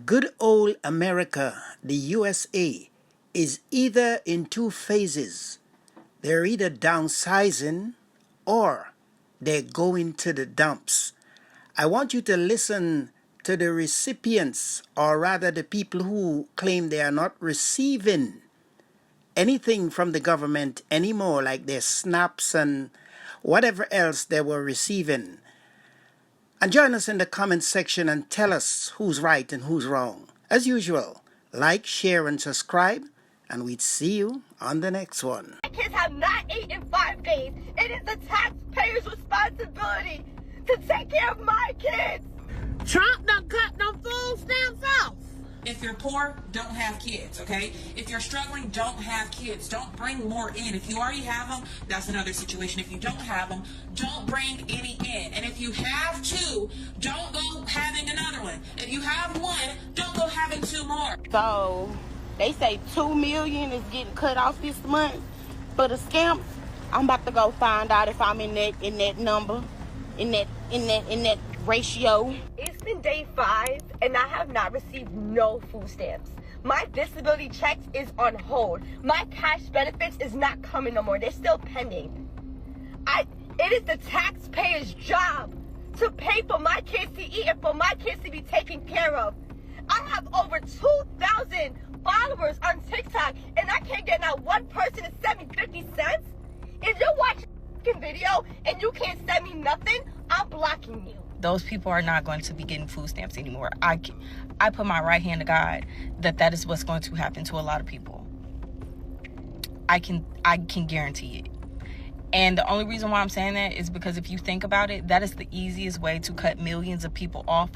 Good old America, the USA, is either in two phases. They're either downsizing or they're going to the dumps. I want you to listen to the recipients, or rather the people who claim they are not receiving anything from the government anymore, like their snaps and whatever else they were receiving. And join us in the comment section and tell us who's right and who's wrong. As usual, like, share, and subscribe, and we'd see you on the next one. My kids have not eaten 5 days. It is the taxpayer's responsibility to take care of my kids. Trump done cut them food stamps off. If you're poor, don't have kids, okay? If you're struggling, don't have kids. Don't bring more in. If you already have them, that's another situation. If you don't have them, don't bring any in. And if you have 2, don't go having another one. If you have 1, don't go having 2 more. So they say 2 million is getting cut off this month for the scamps. I'm about to go find out if I'm in that number, in that ratio. It's been day 5 and I have not received no food stamps. My disability checks is on hold. My cash benefits is not coming no more. They're still pending. It is the taxpayer's job to pay for my kids to eat and for my kids to be taken care of. I have over 2,000 followers on TikTok and I can't get not one person to send me 50 cents. If you're watching a video and you can't send me nothing, I'm blocking you. Those people are not going to be getting food stamps anymore. I put my right hand to God that is what's going to happen to a lot of people. I can guarantee it. And the only reason why I'm saying that is because if you think about it, that is the easiest way to cut millions of people off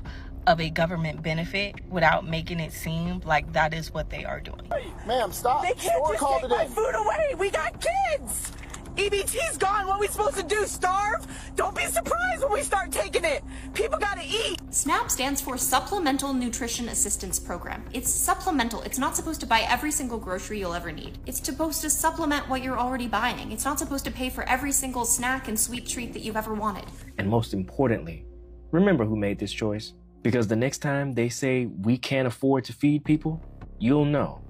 of a government benefit without making it seem like that is what they are doing. Hey, ma'am, stop. They can't just take my food away. We got kids. EBT's gone. What are we supposed to do? Starve? Don't be surprised when we start taking it. People gotta eat. SNAP stands for Supplemental Nutrition Assistance Program. It's supplemental. It's not supposed to buy every single grocery you'll ever need. It's supposed to supplement what you're already buying. It's not supposed to pay for every single snack and sweet treat that you've ever wanted. And most importantly, remember who made this choice. Because the next time they say we can't afford to feed people, you'll know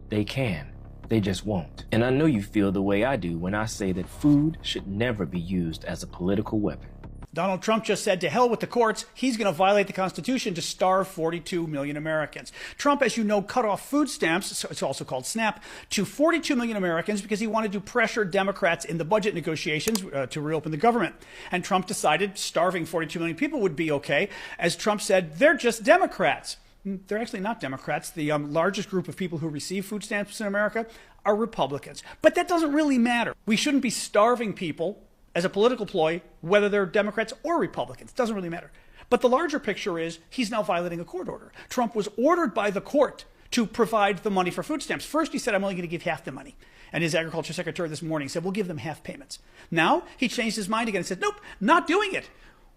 they can. They just won't. And I know you feel the way I do when I say that food should never be used as a political weapon. Donald Trump just said to hell with the courts. He's going to violate the Constitution to starve 42 million Americans. Trump, as you know, cut off food stamps, it's also called SNAP, to 42 million Americans because he wanted to pressure Democrats in the budget negotiations to reopen the government. And Trump decided starving 42 million people would be okay. As Trump said, they're just Democrats. They're actually not Democrats. The largest group of people who receive food stamps in America are Republicans. But that doesn't really matter. We shouldn't be starving people as a political ploy, whether they're Democrats or Republicans. It doesn't really matter. But the larger picture is he's now violating a court order. Trump was ordered by the court to provide the money for food stamps. First, he said, I'm only going to give half the money. And his agriculture secretary this morning said, we'll give them half payments. Now, he changed his mind again and said, nope, not doing it.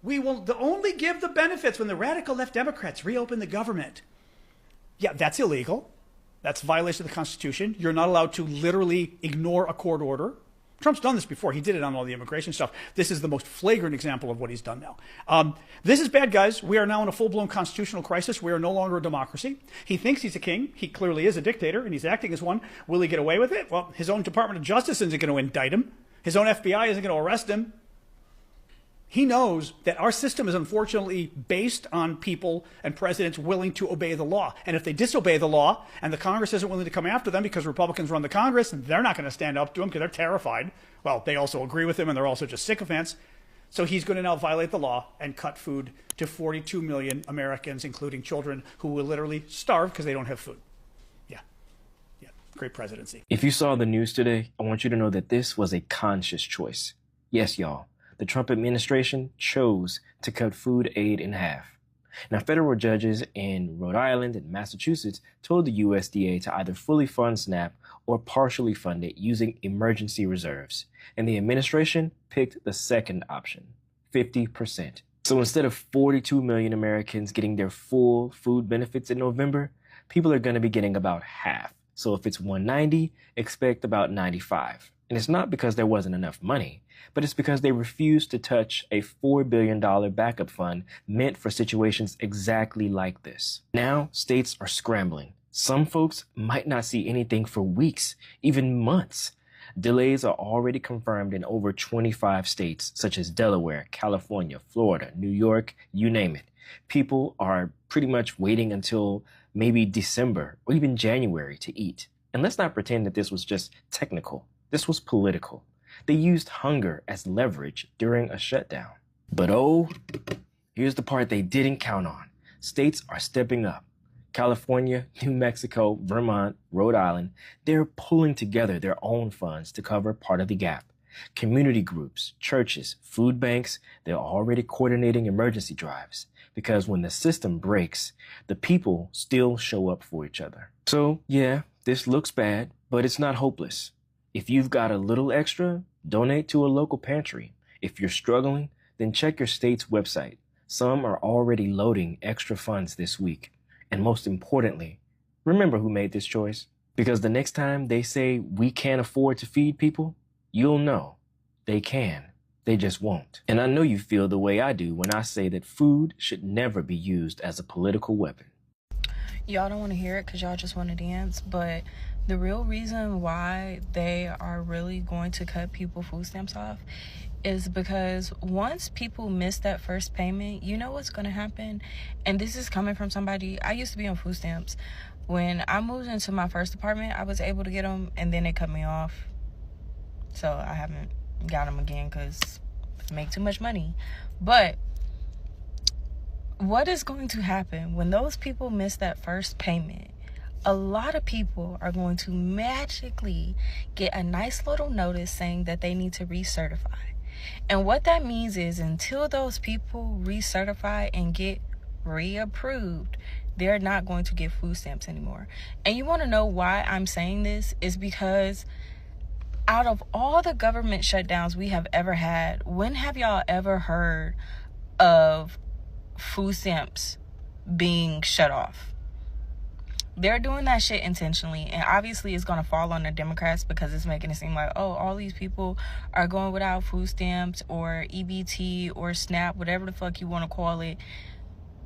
We will only give the benefits when the radical left Democrats reopen the government. Yeah, that's illegal. That's a violation of the Constitution. You're not allowed to literally ignore a court order. Trump's done this before. He did it on all the immigration stuff. This is the most flagrant example of what he's done now. This is bad, guys. We are now in a full-blown constitutional crisis. We are no longer a democracy. He thinks he's a king. He clearly is a dictator, and he's acting as one. Will he get away with it? Well, his own Department of Justice isn't going to indict him. His own FBI isn't going to arrest him. He knows that our system is unfortunately based on people and presidents willing to obey the law. And if they disobey the law and the Congress isn't willing to come after them because Republicans run the Congress, and they're not going to stand up to him because they're terrified. Well, they also agree with him and they're also just sycophants. So he's going to now violate the law and cut food to 42 million Americans, including children who will literally starve because they don't have food. Yeah. Great presidency. If you saw the news today, I want you to know that this was a conscious choice. Yes, y'all. The Trump administration chose to cut food aid in half. Now, federal judges in Rhode Island and Massachusetts told the USDA to either fully fund SNAP or partially fund it using emergency reserves. And the administration picked the second option, 50%. So instead of 42 million Americans getting their full food benefits in November, people are going to be getting about half. So if it's 190, expect about 95. And it's not because there wasn't enough money, but it's because they refused to touch a $4 billion backup fund meant for situations exactly like this. Now, states are scrambling. Some folks might not see anything for weeks, even months. Delays are already confirmed in over 25 states, such as Delaware, California, Florida, New York, you name it. People are pretty much waiting until maybe December or even January to eat. And let's not pretend that this was just technical. This was political. They used hunger as leverage during a shutdown. But oh, here's the part they didn't count on. States are stepping up. California, New Mexico, Vermont, Rhode Island, they're pulling together their own funds to cover part of the gap. Community groups, churches, food banks, they're already coordinating emergency drives because when the system breaks, the people still show up for each other. So yeah, this looks bad, but it's not hopeless. If you've got a little extra, donate to a local pantry. If you're struggling, then check your state's website. Some are already loading extra funds this week. And most importantly, remember who made this choice. Because the next time they say we can't afford to feed people, you'll know they can. They just won't. And I know you feel the way I do when I say that food should never be used as a political weapon. Y'all don't want to hear it because y'all just want to dance, but the real reason why they are really going to cut people food stamps off is because once people miss that first payment, you know what's going to happen? And this is coming from somebody, I used to be on food stamps. When I moved into my first apartment, I was able to get them, and then they cut me off. So I haven't got them again because I make too much money. But what is going to happen when those people miss that first payment? A lot of people are going to magically get a nice little notice saying that they need to recertify. And what that means is until those people recertify and get reapproved, they're not going to get food stamps anymore. And you want to know why I'm saying this? Is because out of all the government shutdowns we have ever had, when have y'all ever heard of food stamps being shut off? They're doing that shit intentionally, and obviously it's going to fall on the Democrats because it's making it seem like, oh, all these people are going without food stamps or EBT or SNAP, whatever the fuck you want to call it,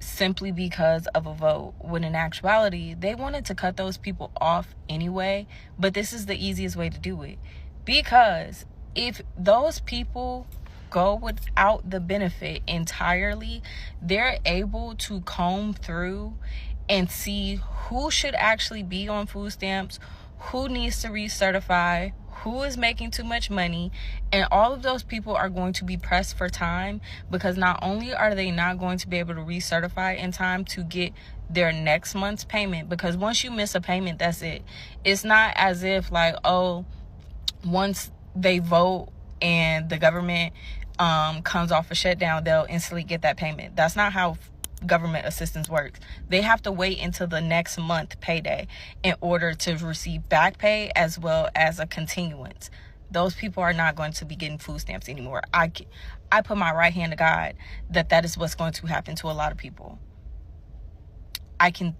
simply because of a vote. When in actuality, they wanted to cut those people off anyway, but this is the easiest way to do it. Because if those people go without the benefit entirely, they're able to comb through and see who should actually be on food stamps, who needs to recertify, who is making too much money, and all of those people are going to be pressed for time because not only are they not going to be able to recertify in time to get their next month's payment, because once you miss a payment, that's it. It's not as if like, oh, once they vote and the government comes off a shutdown, they'll instantly get that payment. That's not how government assistance works. They have to wait until the next month payday in order to receive back pay as well as a continuance. Those people are not going to be getting food stamps anymore. I put my right hand to God that is what's going to happen to a lot of people. I can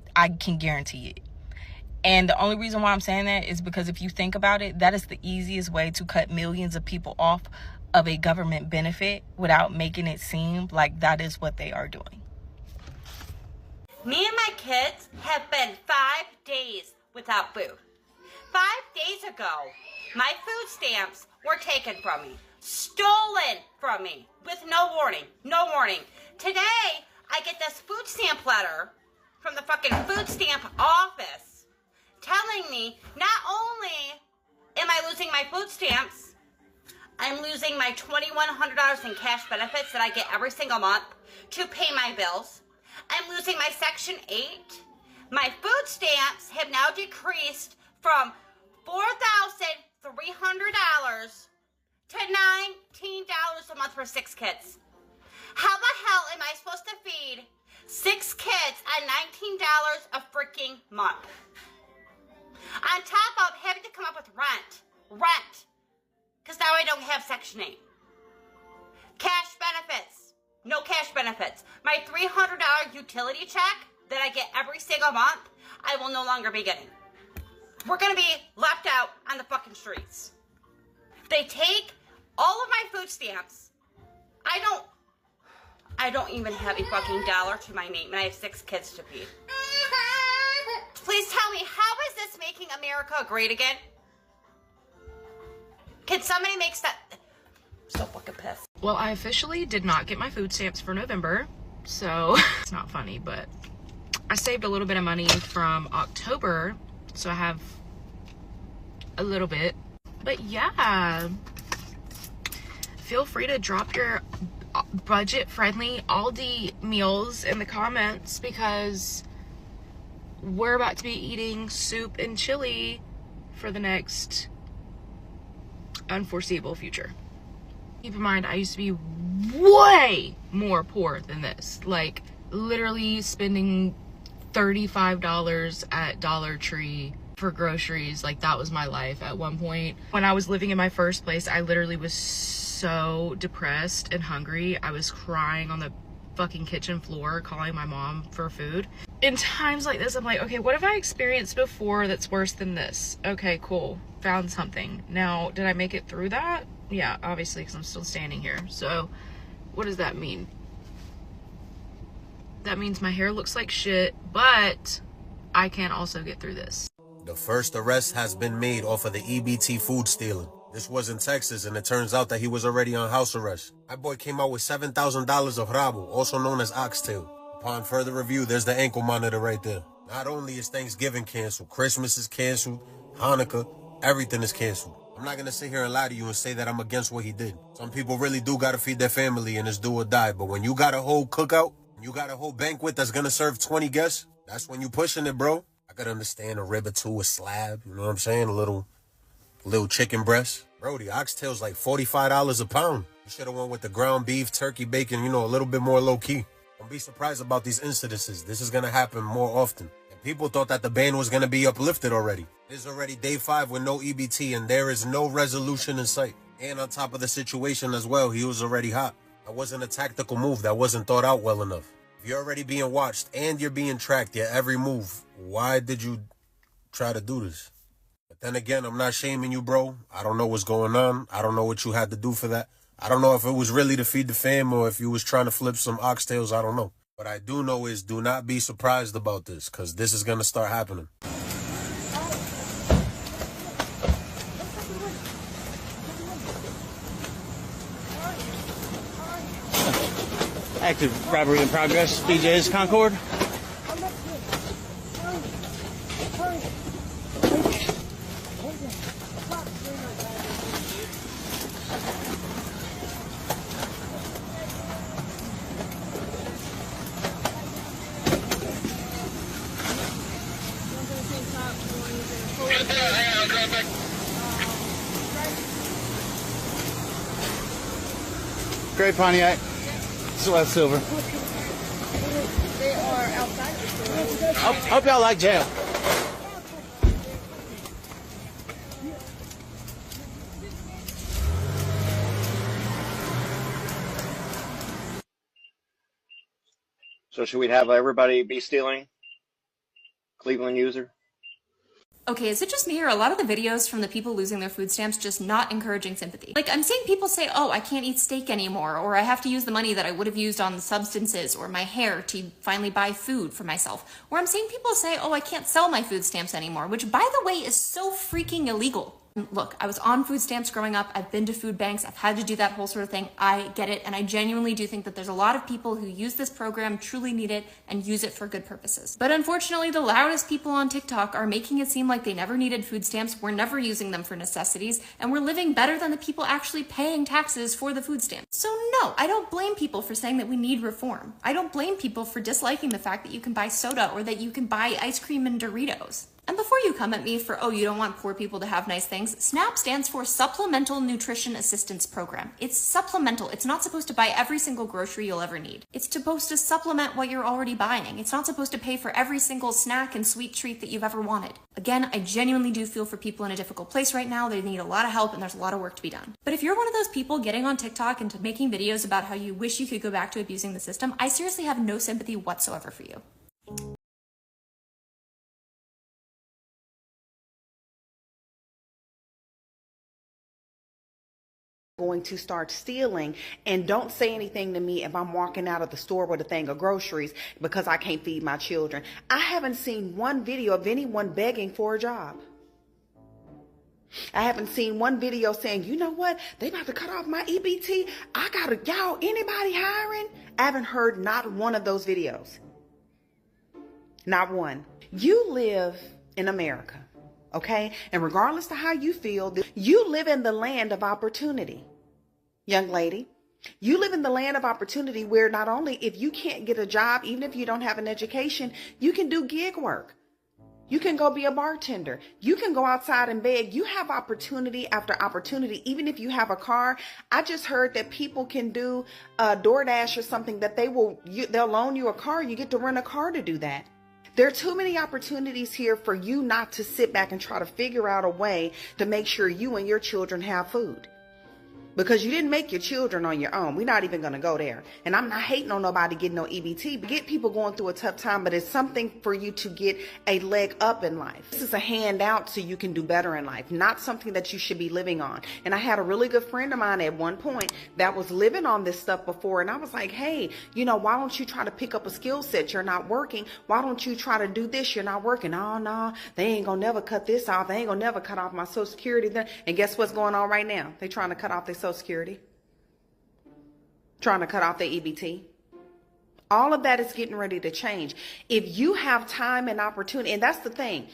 guarantee it. And the only reason why I'm saying that is because if you think about it, that is the easiest way to cut millions of people off of a government benefit without making it seem like that is what they are doing. Me and my kids have been 5 days without food. 5 days ago, my food stamps were taken from me, stolen from me, with no warning. Today, I get this food stamp letter from the fucking food stamp office telling me not only am I losing my food stamps, I'm losing my $2,100 in cash benefits that I get every single month to pay my bills. I'm losing my Section 8. My food stamps have now decreased from $4,300 to $19 a month for 6 kids. How the hell am I supposed to feed 6 kids on $19 a freaking month? On top of having to come up with rent, because now I don't have Section 8. Cash benefits. No cash benefits. My $300 utility check that I get every single month, I will no longer be getting. We're going to be left out on the fucking streets. They take all of my food stamps. I don't even have a fucking dollar to my name, and I have 6 kids to feed. Please tell me, how is this making America great again? Can somebody make that? I'm so fucking pissed. Well, I officially did not get my food stamps for November, so it's not funny, but I saved a little bit of money from October, so I have a little bit. But yeah, feel free to drop your budget-friendly Aldi meals in the comments, because we're about to be eating soup and chili for the next unforeseeable future. Keep in mind, I used to be way more poor than this. Like, literally spending $35 at Dollar Tree for groceries. Like, that was my life at one point. When I was living in my first place, I literally was so depressed and hungry. I was crying on the fucking kitchen floor, calling my mom for food. In times like this, I'm like, okay, what have I experienced before that's worse than this? Okay, cool. Found something. Now, did I make it through that? Yeah, obviously, because I'm still standing here. So, what does that mean? That means my hair looks like shit, but I can also get through this. The first arrest has been made off of the EBT food stealing. This was in Texas, and it turns out that he was already on house arrest. My boy came out with $7,000 of rabo, also known as oxtail. Upon further review, there's the ankle monitor right there. Not only is Thanksgiving canceled, Christmas is canceled, Hanukkah, everything is canceled. I'm not gonna sit here and lie to you and say that I'm against what he did. Some people really do gotta feed their family and it's do or die, but when you got a whole cookout, you got a whole banquet that's gonna serve 20 guests, that's when you pushing it, bro. I could understand a rib or two, a slab, you know what I'm saying? A little chicken breast. Bro, the oxtail's like $45 a pound. You should have went with the ground beef, turkey, bacon, you know, a little bit more low-key. Don't be surprised about these incidences. This is gonna happen more often. And people thought that the ban was gonna be uplifted already. This is already day 5 with no EBT, and there is no resolution in sight. And on top of the situation as well, he was already hot. That wasn't a tactical move. That wasn't thought out well enough. If you're already being watched and you're being tracked, your every move, why did you try to do this? But then again, I'm not shaming you, bro. I don't know what's going on. I don't know what you had to do for that. I don't know if it was really to feed the fam or if you was trying to flip some oxtails. I don't know. What I do know is do not be surprised about this, because this is going to start happening. Active robbery in progress. BJ's Concord. Gray Pontiac. Sweat silver. They are outside. Hope y'all like jail. So should we have everybody be stealing? Cleveland user? Okay, is it just me, or a lot of the videos from the people losing their food stamps just not encouraging sympathy? Like, I'm seeing people say, oh, I can't eat steak anymore, or I have to use the money that I would have used on substances or my hair to finally buy food for myself. Or I'm seeing people say, oh, I can't sell my food stamps anymore, which, by the way, is so freaking illegal. Look, I was on food stamps growing up. I've been to food banks. I've had to do that whole sort of thing. I get it. And I genuinely do think that there's a lot of people who use this program, truly need it, and use it for good purposes. But unfortunately, the loudest people on TikTok are making it seem like they never needed food stamps, we're never using them for necessities, and we're living better than the people actually paying taxes for the food stamps. So no, I don't blame people for saying that we need reform. I don't blame people for disliking the fact that you can buy soda or that you can buy ice cream and Doritos. And before you come at me for, oh, you don't want poor people to have nice things, SNAP stands for Supplemental Nutrition Assistance Program. It's supplemental. It's not supposed to buy every single grocery you'll ever need. It's supposed to supplement what you're already buying. It's not supposed to pay for every single snack and sweet treat that you've ever wanted. Again, I genuinely do feel for people in a difficult place right now. They need a lot of help and there's a lot of work to be done. But if you're one of those people getting on TikTok and making videos about how you wish you could go back to abusing the system, I seriously have no sympathy whatsoever for you. going to start stealing, and don't say anything to me if I'm walking out of the store with a thing of groceries because I can't feed my children. I haven't seen one video of anyone begging for a job. I haven't seen one video saying, you know what, they about to cut off my EBT. Y'all, anybody hiring? I haven't heard not one of those videos. Not one. You live in America. Okay? And regardless of how you feel, you live in the land of opportunity. Young lady, you live in the land of opportunity where not only if you can't get a job, even if you don't have an education, you can do gig work. You can go be a bartender. You can go outside and beg. You have opportunity after opportunity. Even if you have a car, I just heard that people can do DoorDash or something that they'll loan you a car. You get to rent a car to do that. There are too many opportunities here for you not to sit back and try to figure out a way to make sure you and your children have food. Because you didn't make your children on your own. We're not even going to go there. And I'm not hating on nobody getting no EBT, but get people going through a tough time, but it's something for you to get a leg up in life. This is a handout so you can do better in life, not something that you should be living on. And I had a really good friend of mine at one point that was living on this stuff before. And I was like, hey, why don't you try to pick up a skill set? You're not working. Why don't you try to do this? You're not working. Oh, no, they ain't going to never cut this off. They ain't going to never cut off my Social Security. And guess what's going on right now? They're trying to cut off their Social Security, trying to cut off their EBT. All of that is getting ready to change. If you have time and opportunity, and that's the thing,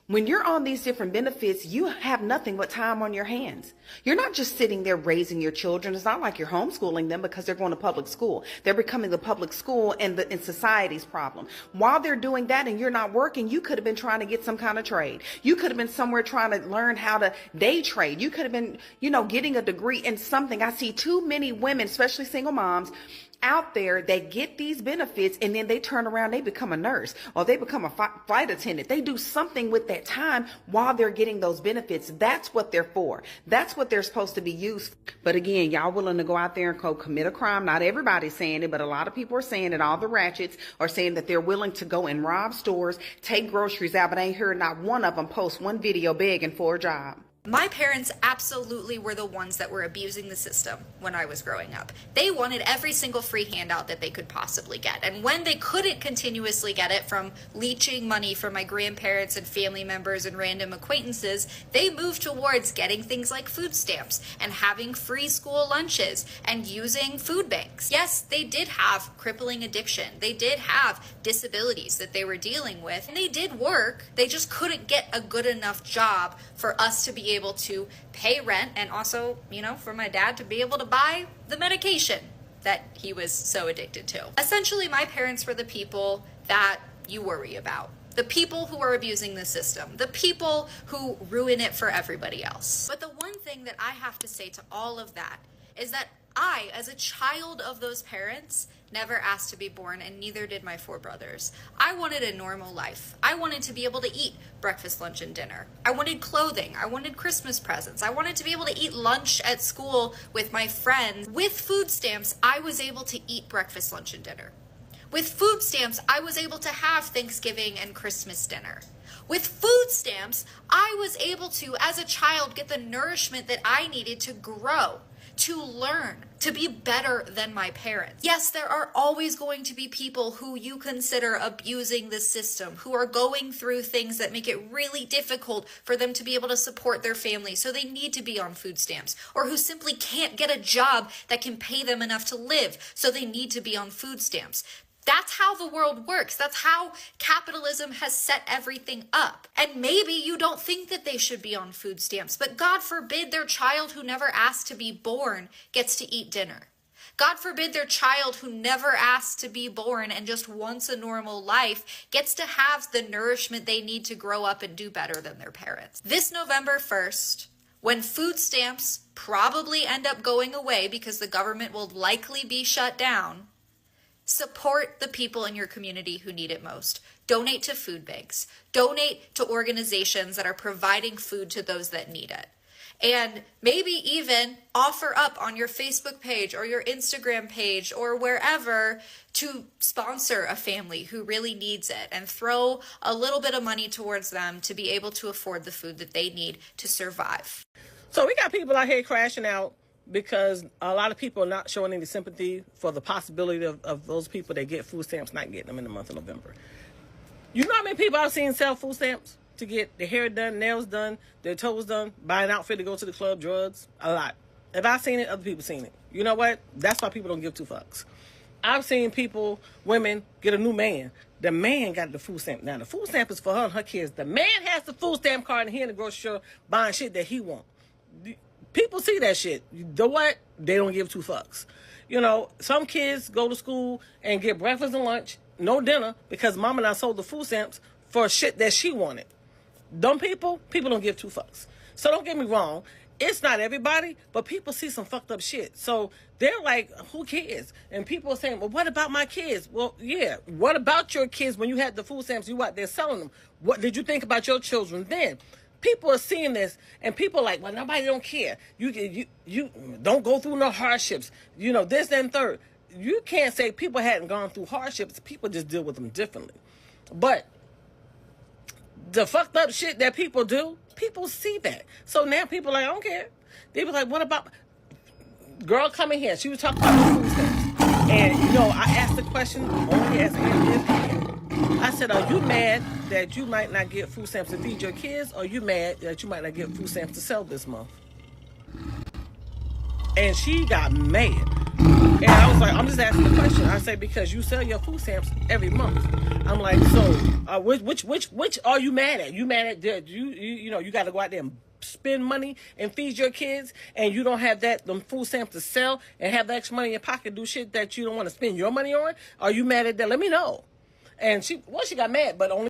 when you're on these different benefits, you have nothing but time on your hands. You're not just sitting there raising your children. It's not like you're homeschooling them because they're going to public school. They're becoming the public school and society's problem. While they're doing that and you're not working, you could have been trying to get some kind of trade. You could have been somewhere trying to learn how to day trade. You could have been, getting a degree in something. I see too many women, especially single moms, out there that get these benefits and then they turn around, they become a nurse or they become a flight attendant. They do something with that time while they're getting those benefits. That's what they're for. That's what they're supposed to be used for. But again, y'all willing to go out there and commit a crime. Not everybody's saying it, but a lot of people are saying it. All the ratchets are saying that they're willing to go and rob stores, take groceries out, but I ain't heard not one of them post one video begging for a job. My parents absolutely were the ones that were abusing the system when I was growing up. They wanted every single free handout that they could possibly get. And when they couldn't continuously get it from leeching money from my grandparents and family members and random acquaintances, they moved towards getting things like food stamps and having free school lunches and using food banks. Yes, they did have crippling addiction. They did have disabilities that they were dealing with. And they did work. They just couldn't get a good enough job for us to be able to pay rent and also, for my dad to be able to buy the medication that he was so addicted to. Essentially, my parents were the people that you worry about. The people who are abusing the system. The people who ruin it for everybody else. But the one thing that I have to say to all of that is that I, as a child of those parents, never asked to be born, and neither did my 4 brothers. I wanted a normal life. I wanted to be able to eat breakfast, lunch, and dinner. I wanted clothing. I wanted Christmas presents. I wanted to be able to eat lunch at school with my friends. With food stamps, I was able to eat breakfast, lunch, and dinner. With food stamps, I was able to have Thanksgiving and Christmas dinner. With food stamps, I was able to, as a child, get the nourishment that I needed to grow, to learn, to be better than my parents. Yes, there are always going to be people who you consider abusing the system, who are going through things that make it really difficult for them to be able to support their family, so they need to be on food stamps, or who simply can't get a job that can pay them enough to live, so they need to be on food stamps. That's how the world works. That's how capitalism has set everything up. And maybe you don't think that they should be on food stamps, but God forbid their child who never asked to be born gets to eat dinner. God forbid their child who never asked to be born and just wants a normal life gets to have the nourishment they need to grow up and do better than their parents. This November 1st, when food stamps probably end up going away because the government will likely be shut down, support the people in your community who need it most. Donate to food banks. Donate to organizations that are providing food to those that need it. And maybe even offer up on your Facebook page or your Instagram page or wherever to sponsor a family who really needs it and throw a little bit of money towards them to be able to afford the food that they need to survive. So we got people out here crashing out because a lot of people are not showing any sympathy for the possibility of those people that get food stamps not getting them in the month of November. You know how many people I've seen sell food stamps to get their hair done, nails done, their toes done, buy an outfit to go to the club, drugs? A lot. If I've seen it, other people seen it. You know what? That's why people don't give two fucks. I've seen people, women, get a new man. The man got the food stamp. Now, the food stamp is for her and her kids. The man has the food stamp card and he in the grocery store buying shit that he want. People see that shit. You know what? They don't give two fucks. You know, some kids go to school and get breakfast and lunch, no dinner, because mama done sold the food stamps for shit that she wanted. Dumb people don't give two fucks. So don't get me wrong. It's not everybody, but people see some fucked up shit. So they're like, who cares? And people are saying, well, what about my kids? Well, yeah. What about your kids when you had the food stamps, you out there selling them? What did you think about your children then? People are seeing this, and people are like, well, nobody don't care. You don't go through no hardships. You know, this, that, and third. You can't say people hadn't gone through hardships. People just deal with them differently. But the fucked up shit that people do, people see that. So now people are like, I don't care. They was like, what about... Girl coming here, she was talking about the food stamps. And, you know, I asked the question only as an I said, are you mad that you might not get food stamps to feed your kids, or are you mad that you might not get food stamps to sell this month? And she got mad. And I was like, I'm just asking the question. I say, because you sell your food stamps every month. I'm like, so which are you mad at? You mad at that you know, you got to go out there and spend money and feed your kids, and you don't have them food stamps to sell and have the extra money in your pocket, do shit that you don't want to spend your money on? Are you mad at that? Let me know. And she got mad, but only